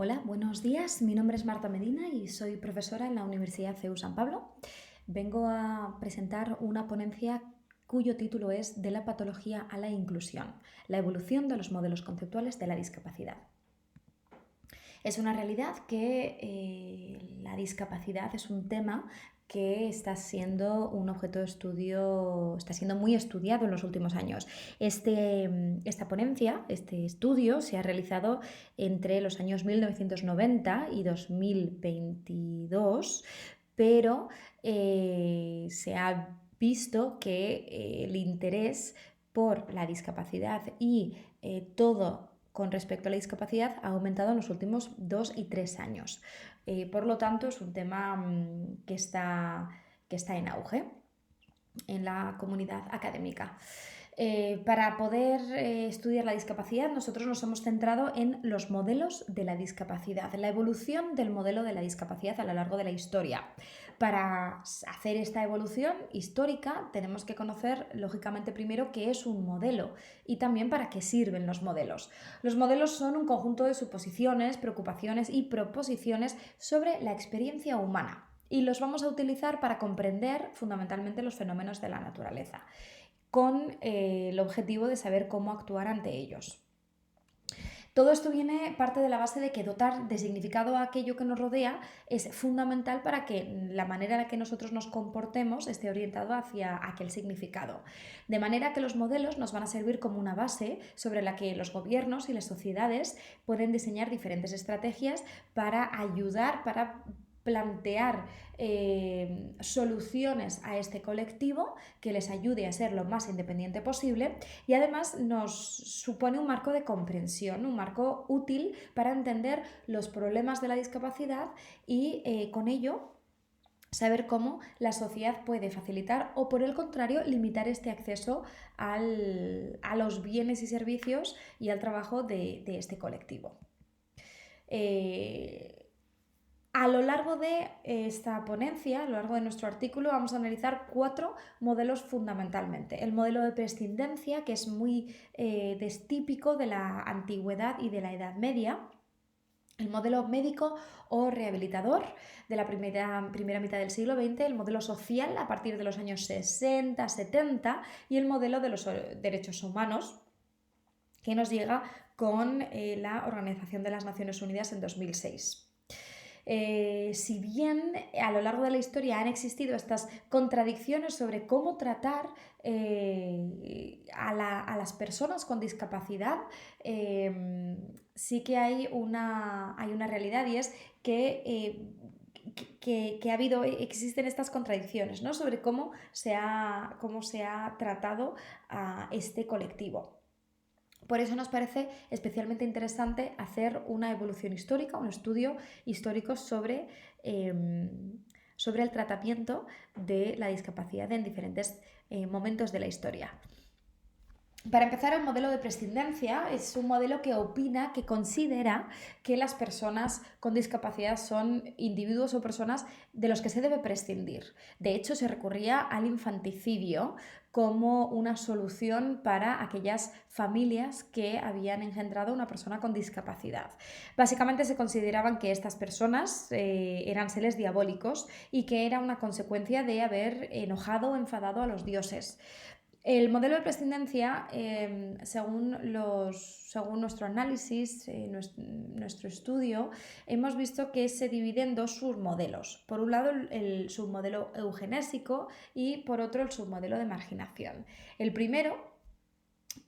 Hola, buenos días. Mi nombre es Marta Medina y soy profesora en la Universidad CEU San Pablo. Vengo a presentar una ponencia cuyo título es De la patología a la inclusión, la evolución de los modelos conceptuales de la discapacidad. Es una realidad que la discapacidad es un tema que está siendo un objeto de estudio, está siendo muy estudiado en los últimos años. Esta ponencia, este estudio, se ha realizado entre los años 1990 y 2022, pero se ha visto que el interés por la discapacidad y todo con respecto a la discapacidad ha aumentado en los últimos 2 y 3 años. Por lo tanto, es un tema que está en auge en la comunidad académica. Para poder estudiar la discapacidad, nosotros nos hemos centrado en los modelos de la discapacidad, en la evolución del modelo de la discapacidad a lo largo de la historia. Para hacer esta evolución histórica tenemos que conocer, lógicamente, primero qué es un modelo y también para qué sirven los modelos. Los modelos son un conjunto de suposiciones, preocupaciones y proposiciones sobre la experiencia humana y los vamos a utilizar para comprender fundamentalmente los fenómenos de la naturaleza, con el objetivo de saber cómo actuar ante ellos. Todo esto parte de la base de que dotar de significado a aquello que nos rodea es fundamental para que la manera en la que nosotros nos comportemos esté orientado hacia aquel significado. De manera que los modelos nos van a servir como una base sobre la que los gobiernos y las sociedades pueden diseñar diferentes estrategias para ayudar, para plantear soluciones a este colectivo que les ayude a ser lo más independiente posible y además nos supone un marco de comprensión, un marco útil para entender los problemas de la discapacidad y con ello saber cómo la sociedad puede facilitar o por el contrario limitar este acceso a los bienes y servicios y al trabajo de este colectivo. A lo largo de esta ponencia, a lo largo de nuestro artículo, vamos a analizar 4 modelos fundamentalmente. El modelo de prescindencia, que es muy típico de la antigüedad y de la Edad Media. El modelo médico o rehabilitador de la primera mitad del siglo XX, el modelo social a partir de los años 60, 70 y el modelo de los derechos humanos que nos llega con la Organización de las Naciones Unidas en 2006. Si bien a lo largo de la historia han existido estas contradicciones sobre cómo tratar a las personas con discapacidad, sí que hay una realidad y es que existen estas contradicciones, ¿no? Sobre cómo se ha tratado a este colectivo. Por eso nos parece especialmente interesante hacer una evolución histórica, un estudio histórico sobre el tratamiento de la discapacidad en diferentes momentos de la historia. Para empezar, el modelo de prescindencia es un modelo que opina, que considera que las personas con discapacidad son individuos o personas de los que se debe prescindir. De hecho, se recurría al infanticidio como una solución para aquellas familias que habían engendrado una persona con discapacidad. Básicamente se consideraban que estas personas eran seres diabólicos y que era una consecuencia de haber enojado o enfadado a los dioses. El modelo de prescindencia, según nuestro análisis, nuestro estudio, hemos visto que se divide en 2 submodelos. Por un lado, el submodelo eugenésico y por otro, el submodelo de marginación. El primero,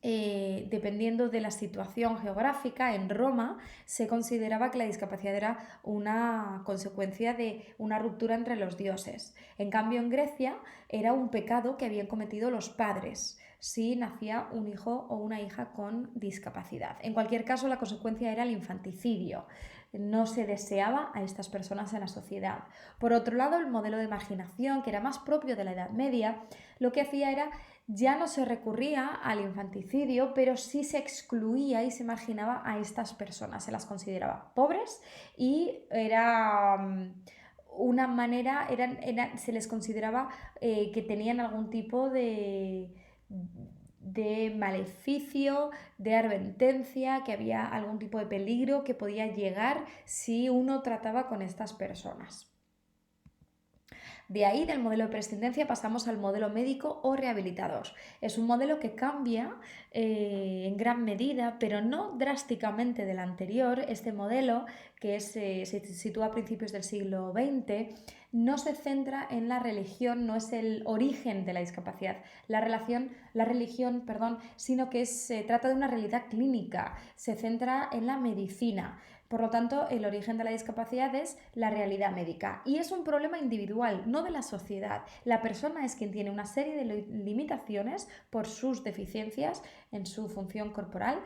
dependiendo de la situación geográfica, en Roma se consideraba que la discapacidad era una consecuencia de una ruptura entre los dioses. En cambio, en Grecia era un pecado que habían cometido los padres si nacía un hijo o una hija con discapacidad. En cualquier caso, la consecuencia era el infanticidio. No se deseaba a estas personas en la sociedad. Por otro lado, el modelo de marginación, que era más propio de la Edad Media, lo que hacía era ya no se recurría al infanticidio, pero sí se excluía y se marginaba a estas personas. Se las consideraba pobres y era una manera, se les consideraba que tenían algún tipo de maleficio, de advertencia, que había algún tipo de peligro que podía llegar si uno trataba con estas personas. De ahí, del modelo de prescindencia, pasamos al modelo médico o rehabilitador. Es un modelo que cambia en gran medida, pero no drásticamente del anterior. Este modelo, que se sitúa a principios del siglo XX, no se centra en la religión, no es el origen de la discapacidad, la religión, sino que se trata de una realidad clínica, se centra en la medicina. Por lo tanto, el origen de la discapacidad es la realidad médica y es un problema individual, no de la sociedad. La persona es quien tiene una serie de limitaciones por sus deficiencias en su función corporal,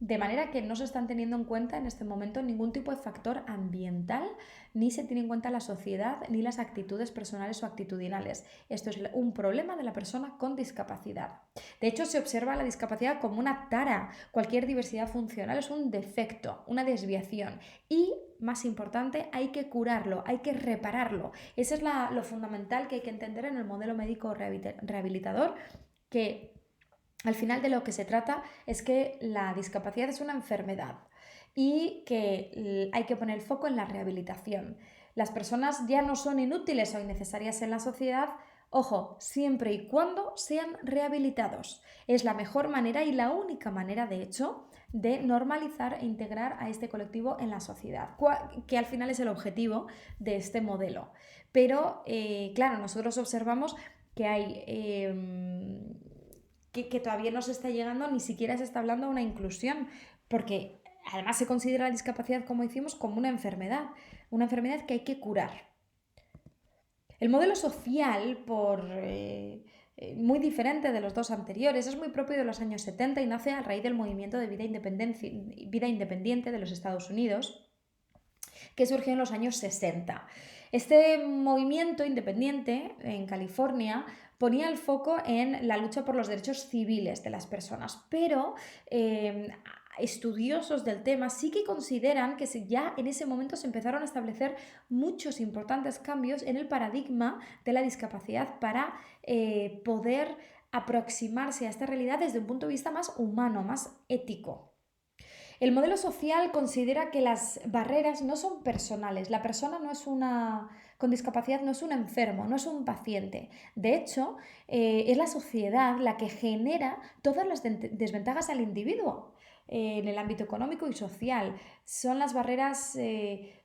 de manera que no se están teniendo en cuenta en este momento ningún tipo de factor ambiental, ni se tiene en cuenta la sociedad, ni las actitudes personales o actitudinales. Esto es un problema de la persona con discapacidad. De hecho, se observa la discapacidad como una tara. Cualquier diversidad funcional es un defecto, una desviación. Y, más importante, hay que curarlo, hay que repararlo. Eso es lo fundamental que hay que entender en el modelo médico rehabilitador, que al final de lo que se trata es que la discapacidad es una enfermedad y que hay que poner el foco en la rehabilitación. Las personas ya no son inútiles o innecesarias en la sociedad, ojo, siempre y cuando sean rehabilitados. Es la mejor manera y la única manera, de hecho, de normalizar e integrar a este colectivo en la sociedad, que al final es el objetivo de este modelo. Pero, claro, nosotros observamos que hay... que todavía no se está llegando, ni siquiera se está hablando de una inclusión, porque además se considera la discapacidad, como decimos, como una enfermedad que hay que curar. El modelo social, muy diferente de los dos anteriores, es muy propio de los años 70 y nace a raíz del movimiento de vida independiente de los Estados Unidos, que surgió en los años 60. Este movimiento independiente en California ponía el foco en la lucha por los derechos civiles de las personas, pero estudiosos del tema sí que consideran que ya en ese momento se empezaron a establecer muchos importantes cambios en el paradigma de la discapacidad para poder aproximarse a esta realidad desde un punto de vista más humano, más ético. El modelo social considera que las barreras no son personales. La persona con discapacidad no es un enfermo, no es un paciente. De hecho, es la sociedad la que genera todas las desventajas al individuo en el ámbito económico y social. Son las barreras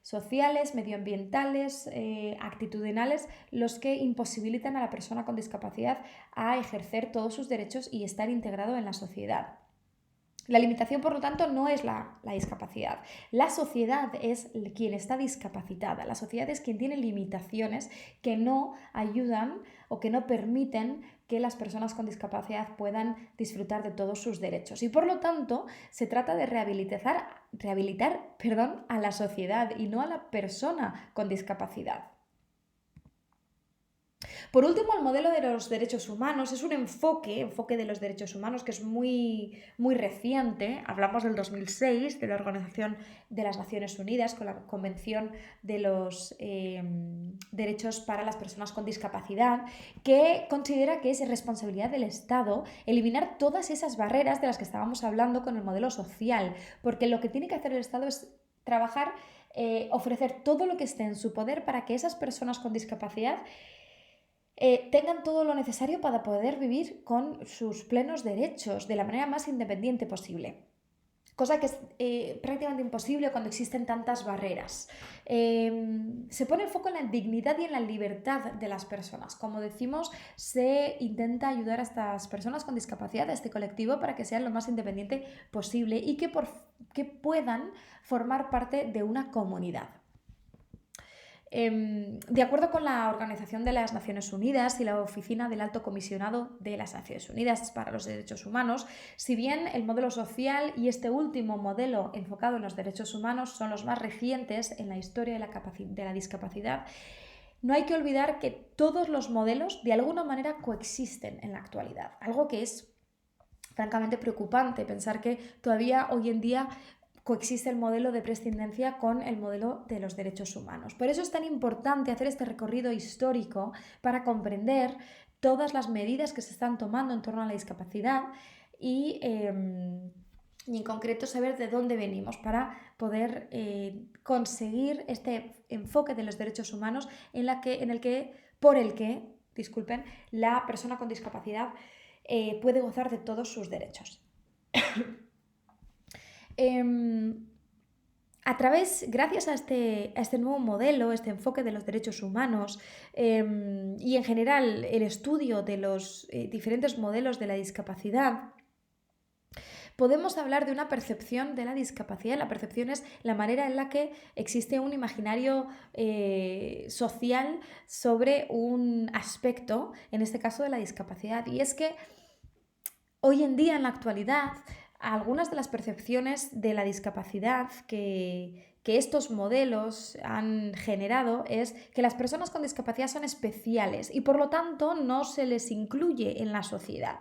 sociales, medioambientales, actitudinales, los que imposibilitan a la persona con discapacidad a ejercer todos sus derechos y estar integrado en la sociedad. La limitación, por lo tanto, no es la discapacidad. La sociedad es quien está discapacitada. La sociedad es quien tiene limitaciones que no ayudan o que no permiten que las personas con discapacidad puedan disfrutar de todos sus derechos. Y por lo tanto, se trata de rehabilitar a la sociedad y no a la persona con discapacidad. Por último, el modelo de los derechos humanos es un enfoque de los derechos humanos que es muy, muy reciente. Hablamos del 2006, de la Organización de las Naciones Unidas, con la Convención de los Derechos para las Personas con Discapacidad, que considera que es responsabilidad del Estado eliminar todas esas barreras de las que estábamos hablando con el modelo social, porque lo que tiene que hacer el Estado es trabajar, ofrecer todo lo que esté en su poder para que esas personas con discapacidad tengan todo lo necesario para poder vivir con sus plenos derechos de la manera más independiente posible. Cosa que es prácticamente imposible cuando existen tantas barreras. Se pone el foco en la dignidad y en la libertad de las personas. Como decimos, se intenta ayudar a estas personas con discapacidad, a este colectivo, para que sean lo más independiente posible y que puedan formar parte de una comunidad. De acuerdo con la Organización de las Naciones Unidas y la Oficina del Alto Comisionado de las Naciones Unidas para los Derechos Humanos, si bien el modelo social y este último modelo enfocado en los derechos humanos son los más recientes en la historia de la discapacidad, no hay que olvidar que todos los modelos de alguna manera coexisten en la actualidad, algo que es francamente preocupante pensar que todavía hoy en día coexiste el modelo de prescindencia con el modelo de los derechos humanos. Por eso es tan importante hacer este recorrido histórico para comprender todas las medidas que se están tomando en torno a la discapacidad, y en concreto saber de dónde venimos para poder conseguir este enfoque de los derechos humanos por el que, disculpen, la persona con discapacidad puede gozar de todos sus derechos. Gracias a este nuevo modelo, este enfoque de los derechos humanos y en general el estudio de los diferentes modelos de la discapacidad, podemos hablar de una percepción de la discapacidad. La percepción es la manera en la que existe un imaginario social sobre un aspecto, en este caso de la discapacidad. Y es que hoy en día, en la actualidad, algunas de las percepciones de la discapacidad que estos modelos han generado es que las personas con discapacidad son especiales y por lo tanto no se les incluye en la sociedad.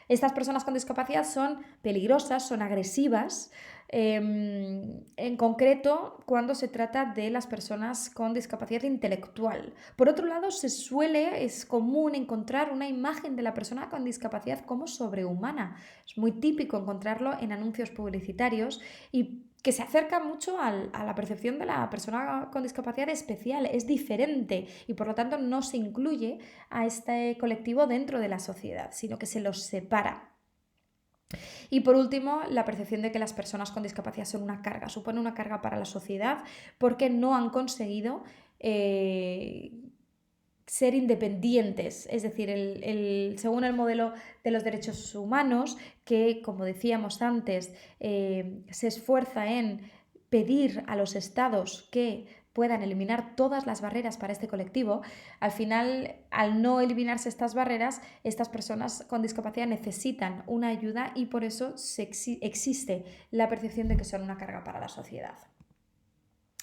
Estas personas con discapacidad son peligrosas, son agresivas, en concreto cuando se trata de las personas con discapacidad intelectual. Por otro lado, es común encontrar una imagen de la persona con discapacidad como sobrehumana. Es muy típico encontrarlo en anuncios publicitarios y que se acerca mucho a la percepción de la persona con discapacidad especial, es diferente y por lo tanto no se incluye a este colectivo dentro de la sociedad, sino que se los separa. Y por último, la percepción de que las personas con discapacidad son una carga, supone una carga para la sociedad porque no han conseguido ser independientes, es decir, según el modelo de los derechos humanos, que como decíamos antes, se esfuerza en pedir a los estados que puedan eliminar todas las barreras para este colectivo, al final, al no eliminarse estas barreras, estas personas con discapacidad necesitan una ayuda y por eso existe la percepción de que son una carga para la sociedad.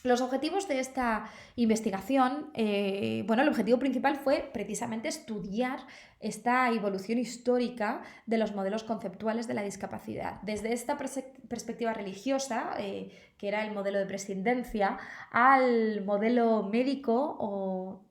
Los objetivos de esta investigación, el objetivo principal fue precisamente estudiar esta evolución histórica de los modelos conceptuales de la discapacidad. Desde esta perspectiva religiosa, que era el modelo de prescindencia, al modelo médico o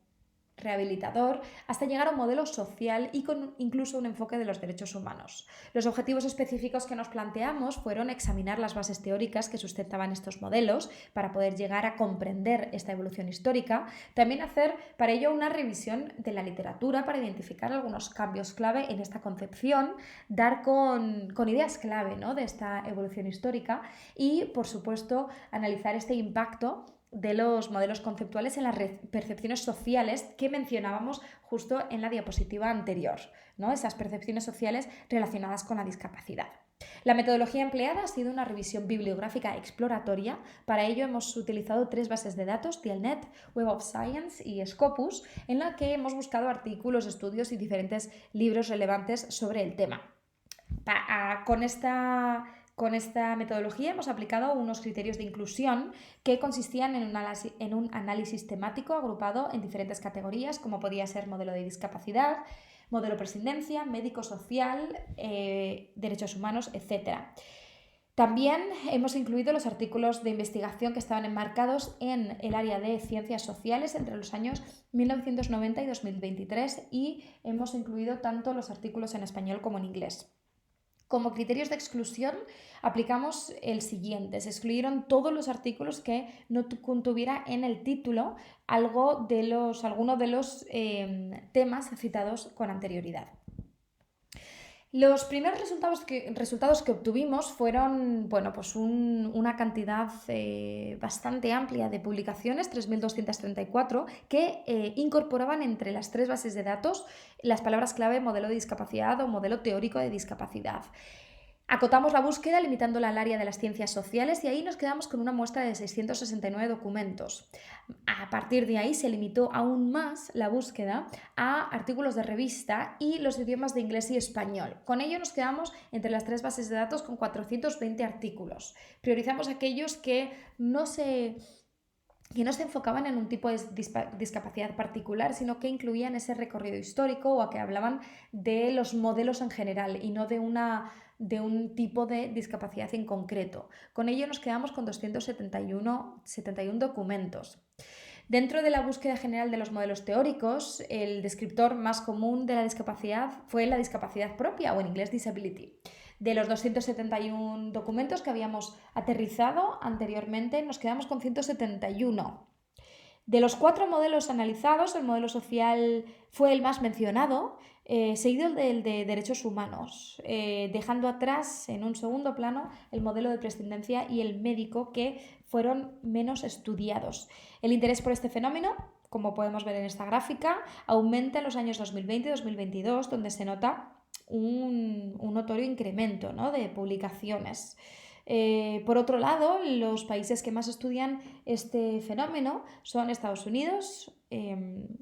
rehabilitador, hasta llegar a un modelo social y con incluso un enfoque de los derechos humanos. Los objetivos específicos que nos planteamos fueron examinar las bases teóricas que sustentaban estos modelos para poder llegar a comprender esta evolución histórica, también hacer para ello una revisión de la literatura para identificar algunos cambios clave en esta concepción, dar con ideas clave, ¿no?, de esta evolución histórica y, por supuesto, analizar este impacto de los modelos conceptuales en las percepciones sociales que mencionábamos justo en la diapositiva anterior, ¿no? Esas percepciones sociales relacionadas con la discapacidad. La metodología empleada ha sido una revisión bibliográfica exploratoria. Para ello hemos utilizado 3 bases de datos, TLNet, Web of Science y Scopus, en la que hemos buscado artículos, estudios y diferentes libros relevantes sobre el tema. Con esta metodología hemos aplicado unos criterios de inclusión que consistían en un análisis temático agrupado en diferentes categorías, como podía ser modelo de discapacidad, modelo prescindencia, médico-social, derechos humanos, etc. También hemos incluido los artículos de investigación que estaban enmarcados en el área de ciencias sociales entre los años 1990 y 2023 y hemos incluido tanto los artículos en español como en inglés. Como criterios de exclusión aplicamos el siguiente: se excluyeron todos los artículos que no contuviera en el título alguno de los temas citados con anterioridad. Los primeros resultados que obtuvimos fueron una cantidad bastante amplia de publicaciones, 3.234, que incorporaban entre las 3 bases de datos las palabras clave modelo de discapacidad o modelo teórico de discapacidad. Acotamos la búsqueda limitándola al área de las ciencias sociales y ahí nos quedamos con una muestra de 669 documentos. A partir de ahí se limitó aún más la búsqueda a artículos de revista y los idiomas de inglés y español. Con ello nos quedamos entre las 3 bases de datos con 420 artículos. Priorizamos aquellos que no se enfocaban en un tipo de discapacidad particular, sino que incluían ese recorrido histórico o a que hablaban de los modelos en general y no de un tipo de discapacidad en concreto. Con ello nos quedamos con 271 documentos. Dentro de la búsqueda general de los modelos teóricos, el descriptor más común de la discapacidad fue la discapacidad propia o en inglés disability. De los 271 documentos que habíamos aterrizado anteriormente, nos quedamos con 171. De los 4 modelos analizados, el modelo social fue el más mencionado, seguido del de derechos humanos, dejando atrás en un segundo plano el modelo de prescindencia y el médico, que fueron menos estudiados. El interés por este fenómeno, como podemos ver en esta gráfica, aumenta en los años 2020 y 2022, donde se nota un notorio incremento, ¿no?, de publicaciones. Por otro lado, los países que más estudian este fenómeno son Estados Unidos,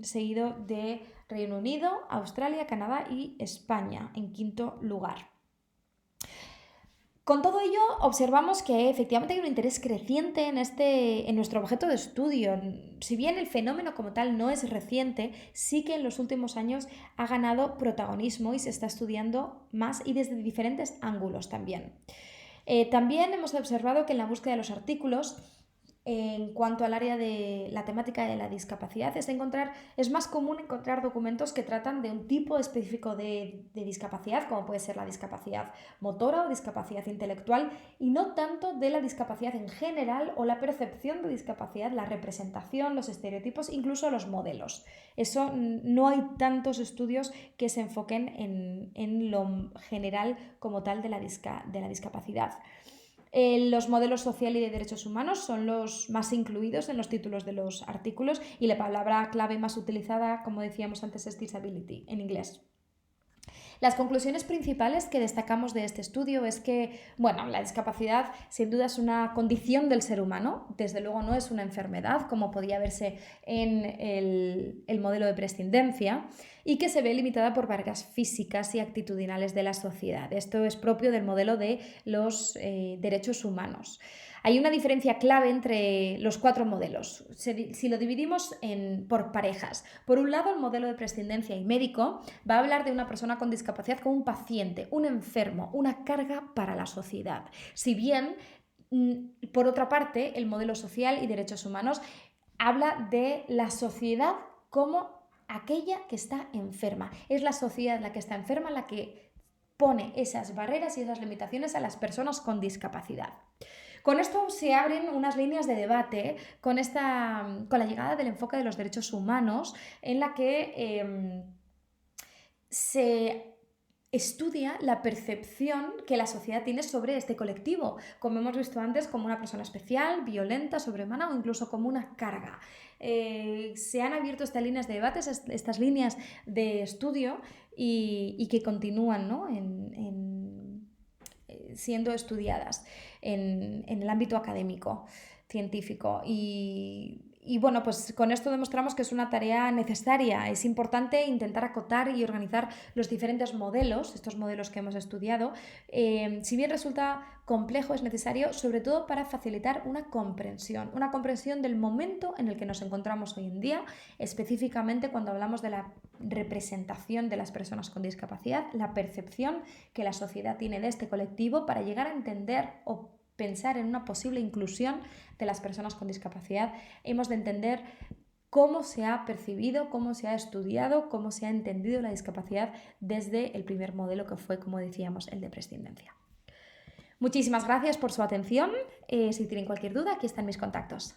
seguido de Reino Unido, Australia, Canadá y España, en quinto lugar. Con todo ello, observamos que efectivamente hay un interés creciente en nuestro objeto de estudio. Si bien el fenómeno como tal no es reciente, sí que en los últimos años ha ganado protagonismo y se está estudiando más y desde diferentes ángulos también. También hemos observado que en la búsqueda de los artículos, en cuanto al área de la temática de la discapacidad, es más común encontrar documentos que tratan de un tipo específico de discapacidad, como puede ser la discapacidad motora o discapacidad intelectual, y no tanto de la discapacidad en general o la percepción de discapacidad, la representación, los estereotipos, incluso los modelos. Eso, no hay tantos estudios que se enfoquen en lo general como tal de la discapacidad. Los modelos social y de derechos humanos son los más incluidos en los títulos de los artículos, y la palabra clave más utilizada, como decíamos antes, es disability en inglés. Las conclusiones principales que destacamos de este estudio es que, bueno, la discapacidad sin duda es una condición del ser humano, desde luego no es una enfermedad como podía verse en el modelo de prescindencia, y que se ve limitada por barreras físicas y actitudinales de la sociedad. Esto es propio del modelo de los derechos humanos. Hay una diferencia clave entre los 4 modelos. Si lo dividimos por parejas, por un lado el modelo de prescindencia y médico va a hablar de una persona con discapacidad como un paciente, un enfermo, una carga para la sociedad. Si bien, por otra parte, el modelo social y derechos humanos habla de la sociedad como aquella que está enferma. Es la sociedad la que está enferma, la que pone esas barreras y esas limitaciones a las personas con discapacidad. Con esto se abren unas líneas de debate con la llegada del enfoque de los derechos humanos, en la que se estudia la percepción que la sociedad tiene sobre este colectivo, como hemos visto antes, como una persona especial, violenta, sobrehumana o incluso como una carga. Se han abierto estas líneas de debate, estas líneas de estudio, y que continúan, ¿no?, siendo estudiadas en el ámbito académico, científico. Y bueno, pues con esto demostramos que es una tarea necesaria. Es importante intentar acotar y organizar los diferentes modelos, estos modelos que hemos estudiado. Si bien resulta complejo, es necesario, sobre todo para facilitar una comprensión del momento en el que nos encontramos hoy en día, específicamente cuando hablamos de la representación de las personas con discapacidad, la percepción que la sociedad tiene de este colectivo, para llegar a entender o pensar en una posible inclusión de las personas con discapacidad. Hemos de entender cómo se ha percibido, cómo se ha estudiado, cómo se ha entendido la discapacidad desde el primer modelo, que fue, como decíamos, el de prescindencia. Muchísimas gracias por su atención. Si tienen cualquier duda, aquí están mis contactos.